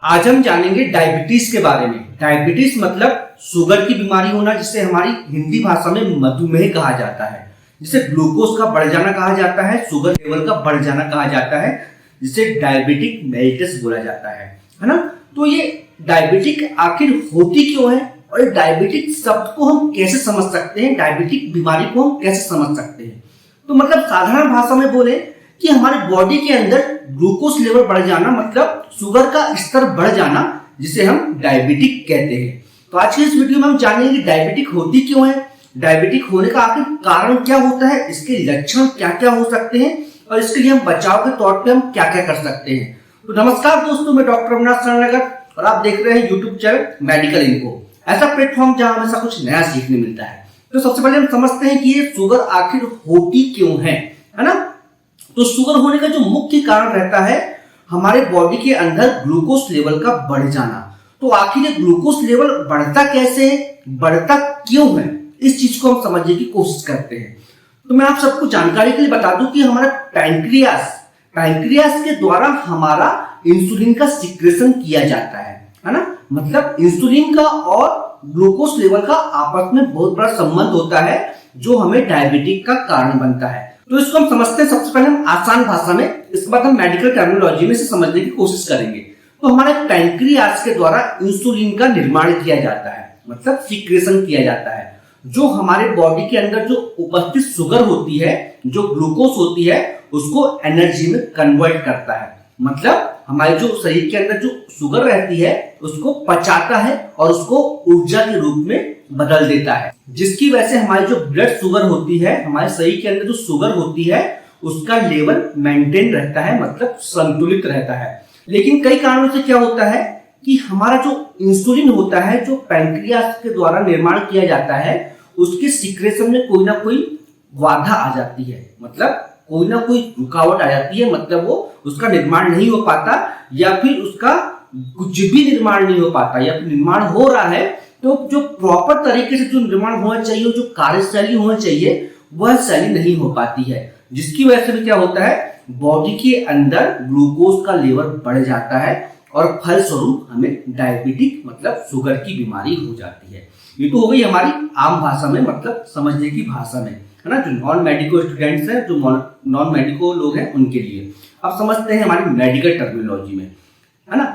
आज हम जानेंगे डायबिटीज के बारे में। डायबिटीज मतलब शुगर की बीमारी होना, जिसे हमारी हिंदी भाषा में मधुमेह कहा जाता है, जिसे ग्लूकोज का बढ़ जाना कहा जाता है, शुगर लेवल का बढ़ जाना कहा जाता है, जिसे डायबिटिक मेलिटस बोला जाता है ना। तो ये डायबिटिक आखिर होती क्यों है और डायबिटिक शब्द को हम कैसे समझ सकते हैं, डायबिटिक बीमारी को हम कैसे समझ सकते हैं। तो मतलब साधारण भाषा में बोले कि हमारे बॉडी के अंदर ग्लूकोज लेवल बढ़ जाना, मतलब शुगर का स्तर बढ़ जाना, जिसे हम डायबिटिक कहते हैं। तो आज की इस वीडियो में हम जानेंगे कि डायबिटिक होती क्यों है, डायबिटिक होने का आखिर कारण क्या होता है, इसके लक्षण क्या क्या हो सकते हैं और इसके लिए हम बचाव के तौर पे हम क्या क्या कर सकते हैं। तो नमस्कार दोस्तों, मैं डॉक्टर अविनाश शरणनगर और आप देख रहे हैं यूट्यूब चैनल मेडिकल इन्फो, ऐसा प्लेटफॉर्म जहां हमेशा कुछ नया सीखने मिलता है। तो सबसे पहले हम समझते हैं कि ये शुगर आखिर होती क्यों है ना। तो शुगर होने का जो मुख्य कारण रहता है हमारे बॉडी के अंदर ग्लूकोज लेवल का बढ़ जाना। तो आखिर ये ग्लूकोज लेवल बढ़ता कैसे है, बढ़ता क्यों है, इस चीज को हम समझने की कोशिश करते हैं। तो मैं आप सबको जानकारी के लिए बता दूं कि हमारा पैंक्रियास के द्वारा हमारा इंसुलिन का सिक्रेशन किया जाता है ना। मतलब इंसुलिन का और ग्लूकोज लेवल का आपस में बहुत बड़ा संबंध होता है जो हमें डायबिटिक का कारण बनता है। तो इसको हम समझते हैं सबसे पहले हम आसान भाषा में, इसके बाद हम मेडिकल टर्मिनोलॉजी में से समझने की कोशिश करेंगे। तो हमारे पैंक्रियास के द्वारा इंसुलिन का निर्माण किया जाता है, मतलब सिक्रेशन किया जाता है, जो हमारे बॉडी के अंदर जो उपस्थित शुगर होती है, जो ग्लूकोज होती है, उसको एनर्जी में कन्वर्ट करता है। मतलब हमारे जो शरीर के अंदर जो शुगर रहती है उसको पचाता है और उसको ऊर्जा के रूप में बदल देता है, जिसकी वजह से हमारी जो ब्लड शुगर होती है, हमारे शरीर के अंदर जो शुगर होती है उसका लेवल मेंटेन रहता है, मतलब संतुलित रहता है। लेकिन कई कारणों से क्या होता है कि हमारा जो इंसुलिन होता है, जो पैंक्रियास के द्वारा निर्माण किया जाता है, उसके सिक्रेशन में कोई ना कोई बाधा आ जाती है, मतलब कोई ना कोई रुकावट आ जाती है, मतलब वो उसका निर्माण नहीं हो पाता, या फिर उसका कुछ भी निर्माण नहीं हो पाता, या फिर निर्माण हो रहा है तो जो प्रॉपर तरीके से जो निर्माण होना चाहिए, जो कार्यशैली होना चाहिए, वह शैली नहीं हो पाती है, जिसकी वजह से भी क्या होता है, बॉडी के अंदर ग्लूकोज का लेवल बढ़ जाता है और फलस्वरूप हमें डायबिटिक मतलब शुगर की बीमारी हो जाती है। ये तो हो गई हमारी आम भाषा में, मतलब समझने की भाषा में, है ना। जो नॉन मेडिको स्टूडेंट्स हैं, जो नॉन मेडिको लोग हैं, उनके लिए। अब समझते हैं हमारी मेडिकल टर्मिनोलॉजी में, है ना।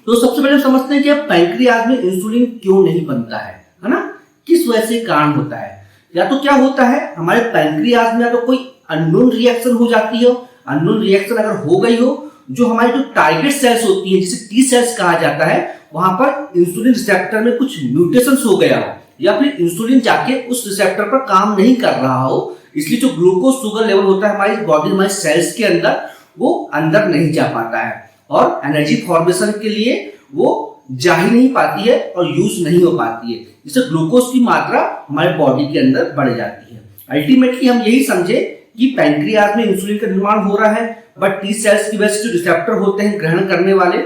तो सबसे पहले समझते हैं कि अब पैंक्रियास में इंसुलिन क्यों नहीं बनता है ना, किस वजह से कारण होता है। या तो क्या होता है, हमारे पैंक्रियास में या तो कोई अननोन रिएक्शन हो जाती है। अननोन रिएक्शन अगर हो गई हो, जो हमारी जो टारगेट सेल्स होती है, जिसे टी सेल्स कहा जाता है, वहां पर इंसुलिन रिसेप्टर में कुछ म्यूटेशंस हो गया हो, या फिर इंसुलिन जाके उस रिसेप्टर पर काम नहीं कर रहा हो, इसलिए जो ग्लूकोज शुगर लेवल होता है हमारी बॉडी, हमारे सेल्स के अंदर, वो अंदर नहीं जा पाता है और एनर्जी फॉर्मेशन के लिए वो जा ही नहीं पाती है और यूज नहीं हो पाती है, जिससे ग्लूकोज की मात्रा हमारे बॉडी के अंदर बढ़ जाती है। अल्टीमेटली हम यही समझे कि पैंक्रियास में इंसुलिन का निर्माण हो रहा है, बट टी सेल्स की वजह से जो रिसेप्टर होते हैं ग्रहण करने वाले,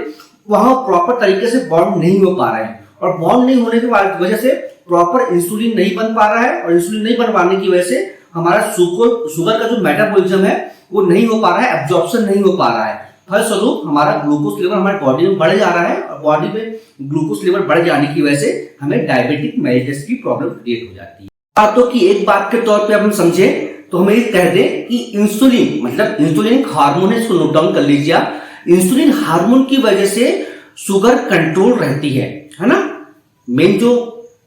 वहां प्रॉपर तरीके से बॉन्ड नहीं हो पा रहे हैं, और बॉन्ड नहीं होने की वजह से प्रॉपर इंसुलिन नहीं बन पा रहा है, और इंसुलिन नहीं बन पाने की वजह से हमारा शुगर का जो मेटाबॉलिज्म है वो नहीं हो पा रहा है, एब्जॉर्प्शन नहीं हो पा रहा है। फलस्वरूप हमारा ग्लूकोज लेवल हमारे बॉडी में बढ़ जा रहा है, और बॉडी में ग्लूकोज लेवल बढ़ जाने की वजह से हमें डायबिटिक मेलिटस की प्रॉब्लम क्रिएट हो जाती है। बातों की एक बात के तौर पे अब हम समझे तो हमें ये कह दें कि इंसुलिन मतलब इंसुलिन एक हार्मोन है, इसको नोट डाउन कर लीजिए आप। इंसुलिन हार्मोन की वजह से शुगर कंट्रोल रहती है ना। मेन जो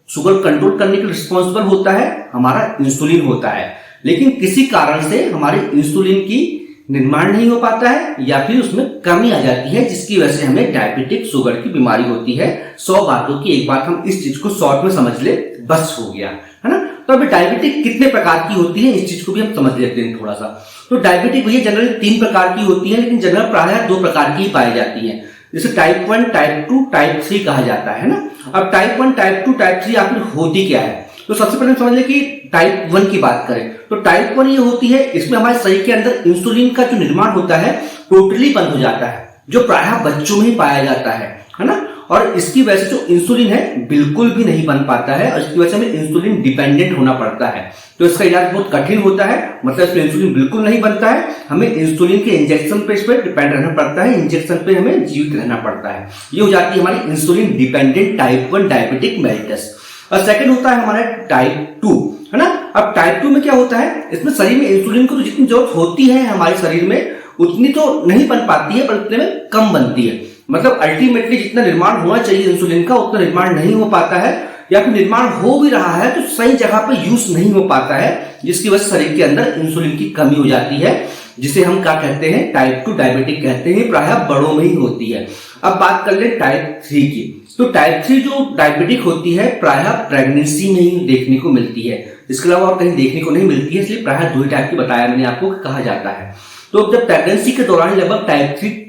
शुगर कंट्रोल करने के रिस्पॉन्सिबल होता है हमारा इंसुलिन होता है, लेकिन किसी कारण से हमारे इंसुलिन की निर्माण नहीं हो पाता है, या फिर उसमें कमी आ जाती है, जिसकी वजह से हमें डायबिटिक शुगर की बीमारी होती है। 100 बातों की एक बात, हम इस चीज को शॉर्ट में समझ ले, बस हो गया, है ना। तो अभी डायबिटिक कितने प्रकार की होती है, इस चीज को भी हम समझ लेते हैं थोड़ा सा। तो डायबिटिक भैया जनरली 3 प्रकार की होती है, लेकिन जनरल प्रायः 2 प्रकार की ही पाई जाती है, जैसे टाइप 1, टाइप 2, टाइप 3 कहा जाता है ना। अब टाइप 1, टाइप 2, टाइप 3 आखिर होती क्या है, तो सबसे पहले समझ लें कि टाइप 1 की बात करें तो टाइप 1 ये होती है, इसमें हमारे शरीर के अंदर इंसुलिन का जो निर्माण होता है टोटली बंद हो जाता है, जो प्रायः बच्चों में ही पाया जाता है ना। और इसकी वजह से जो इंसुलिन है बिल्कुल भी नहीं बन पाता है, और इसकी वजह से हमें इंसुलिन डिपेंडेंट होना पड़ता है। तो इसका इलाज बहुत कठिन होता है, मतलब इसमें इंसुलिन बिल्कुल नहीं बनता है, हमें इंसुलिन के इंजेक्शन पे इस पर डिपेंड रहना पड़ता है, इंजेक्शन पे हमें जीवित रहना पड़ता है। ये हो जाती है हमारी insulin dependent type 1 diabetic mellitus. और सेकंड होता है हमारा टाइप 2, है ना। अब टाइप 2 में क्या होता है, इसमें शरीर में इंसुलिन को तो जितनी जरूरत होती है हमारे शरीर में उतनी तो नहीं बन पाती है, पर उतने में कम बनती है। मतलब अल्टीमेटली जितना निर्माण होना चाहिए इंसुलिन का उतना निर्माण नहीं हो पाता है, या फिर निर्माण हो भी रहा है तो सही जगह पे यूज नहीं हो पाता है, जिसकी वजह से शरीर के अंदर इंसुलिन की कमी हो जाती है, जिसे हम क्या कहते हैं, टाइप 2 डायबिटिक कहते हैं। प्रायः बड़ों में ही होती है। अब बात कर ले टाइप 3 की। तो टाइप 3 जो डायबिटिक होती है प्रायः प्रेगनेंसी में ही देखने को मिलती है, इसके अलावा और कहीं देखने को नहीं मिलती है, इसलिए प्रायः 2 टाइप की बताया मैंने आपको कहा जाता है। तो जब प्रेगनेंसी के दौरान लगभग टाइप 3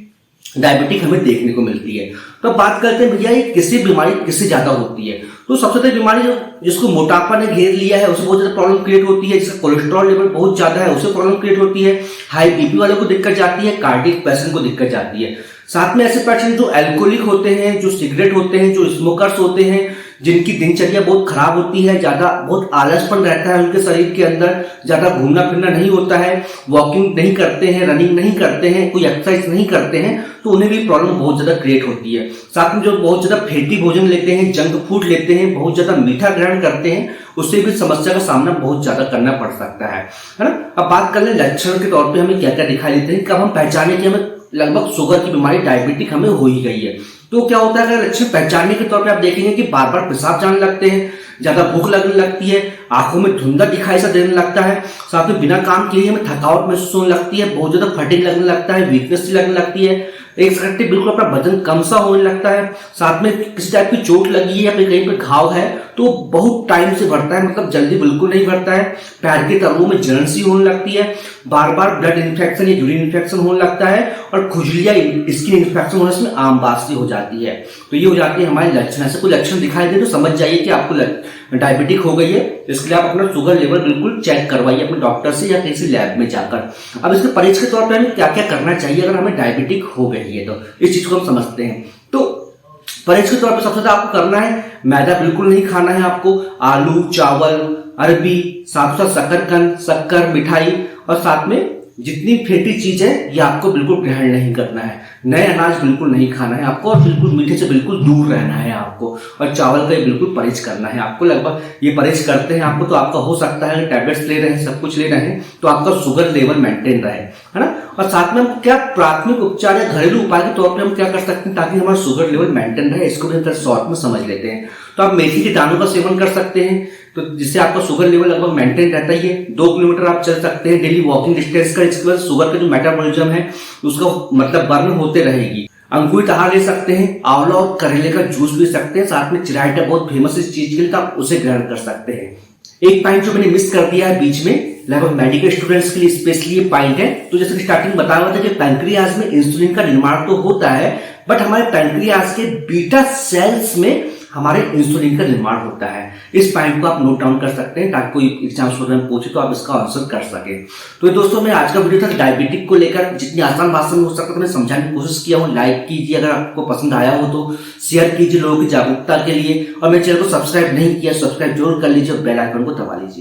डायबिटिक हमें देखने को मिलती है। तो बात करते हैं भैया ये किसी बीमारी किससे ज्यादा होती है। तो सबसे पहले बीमारी जो जिसको मोटापा ने घेर लिया है उसे बहुत ज्यादा प्रॉब्लम क्रिएट होती है, जिसका कोलेस्ट्रॉल लेवल बहुत ज्यादा है उसे प्रॉब्लम क्रिएट होती है, हाई बीपी वालों को दिक्कत जाती है, कार्डियक पेशेंट को दिक्कत जाती है। साथ में ऐसे पेशेंट जो एल्कोहलिक होते हैं, जो सिगरेट होते हैं, जो स्मोकर्स होते हैं, जिनकी दिनचर्या बहुत खराब होती है, ज्यादा बहुत आलसपन रहता है उनके शरीर के अंदर, ज्यादा घूमना फिरना नहीं होता है, वॉकिंग नहीं करते हैं, रनिंग नहीं करते हैं, कोई एक्सरसाइज नहीं करते हैं, तो उन्हें भी प्रॉब्लम बहुत ज्यादा क्रिएट होती है। साथ में जो बहुत ज्यादा फैटी भोजन लेते हैं, जंक फूड लेते हैं, बहुत ज्यादा मीठा ग्रहण करते हैं, उससे भी समस्या का सामना बहुत ज्यादा करना पड़ सकता है ना। अब बात कर ले लक्षण के तौर पे हमें क्या क्या दिखाई देते हैं, कब हम पहचाने कि हमें लगभग शुगर की बीमारी डायबिटिक हमें हो ही गई है। तो क्या होता है, अगर लक्षण पहचानने के तौर पे आप देखेंगे कि बार बार पेशाब जाने लगते हैं, ज्यादा भूख लगने लगती है, आंखों में धुंधला दिखाई सा देने लगता है, साथ में बिना काम किए हमें थकावट महसूस होने लगती है, बहुत ज्यादा फटीग लगने लगता है, वीकनेस लगने लगती है, एक सेकंड बिल्कुल अपना वजन कम सा होने लगता है, साथ में किसी टाइप की चोट लगी है या फिर कहीं पे घाव है तो बहुत टाइम से बढ़ता है, मतलब जल्दी बिल्कुल नहीं बढ़ता है, पैर के तलवों में जलन सी होने लगती है, बार बार ब्लड इन्फेक्शन या यूरिन इन्फेक्शन होने लगता है, और खुजलियां स्किन इन्फेक्शन होने से आम बात सी हो जाती है। तो ये हो जाती है हमारे लक्षण। ऐसे कोई लक्षण दिखाई दे तो समझ जाइए कि आपको डायबिटिक हो गई है। इसके लिए आप अपना शुगर लेवल बिल्कुल चेक करवाइए अपने डॉक्टर से या किसी लैब में जाकर। अब इसके परहेज के तौर पर हमें क्या क्या करना चाहिए अगर हमें डायबिटिक हो गई है, तो इस चीज को हम समझते हैं। तो परहेज के तौर पर सबसे ज्यादा आपको करना है, मैदा बिल्कुल नहीं खाना है आपको, आलू, चावल, अरबी, साथ साथ शकरकंद, शक्कर, मिठाई, और साथ में जितनी फैटी चीज है ये आपको बिल्कुल ग्रहण नहीं करना है। नए अनाज बिल्कुल नहीं खाना है आपको, और बिल्कुल मीठे से बिल्कुल दूर रहना है आपको, और चावल का बिल्कुल परहेज करना है आपको। लगभग ये परहेज करते हैं आपको तो आपका हो सकता है टैबलेट्स ले रहे हैं, सब कुछ ले रहे हैं, तो आपका शुगर लेवल मेंटेन रहे, है ना। और साथ में हम क्या प्राथमिक उपचार या घरेलू उपाय के तौर पर हम क्या कर सकते हैं ताकि हमारा शुगर लेवल मेंटेन रहे, इसको भी शॉर्ट में समझ लेते हैं। तो आप मेथी के दानों का सेवन कर सकते हैं, तो जिससे आपका शुगर लेवल लगभग मेंटेन रहता ही है। 2 किलोमीटर आप चल सकते हैं डेली वॉकिंग डिस्टेंस का, इसके बाद शुगर का जो मेटाबॉलिज्म है उसका मतलब बर्न होते रहेगी। अंकुरित आहार ले सकते हैं, आंवला और करेले का जूस पी सकते हैं, साथ में चिराइटा बहुत फेमस इस चीज के लिए, तो आप उसे ग्रहण कर सकते हैं। एक पॉइंट जो मैंने मिस कर दिया है बीच में, लगभग मेडिकल स्टूडेंट्स के लिए स्पेशली ये पॉइंट है। तो जैसे कि स्टार्टिंग बताया हुआ था कि पैंक्रियाज में इंसुलिन का निर्माण तो होता है, बट हमारे पैंक्रियाज के बीटा सेल्स में हमारे इंसुलिन का निर्माण होता है। इस पॉइंट को आप नोट डाउन कर सकते हैं ताकि कोई एग्जाम स्टूडेंट पूछे तो आप इसका आंसर कर सके। तो दोस्तों मेरा आज का वीडियो था डायबिटिक को लेकर, जितनी आसान भाषा में हो सकता है मैं समझाने की कोशिश किया हूँ। लाइक कीजिए अगर आपको पसंद आया हो तो, शेयर कीजिए लोगों की जागरूकता के लिए, और मेरे चैनल को सब्सक्राइब नहीं किया सब्सक्राइब जरूर कर लीजिए और बेल आइकन को दबा लीजिए।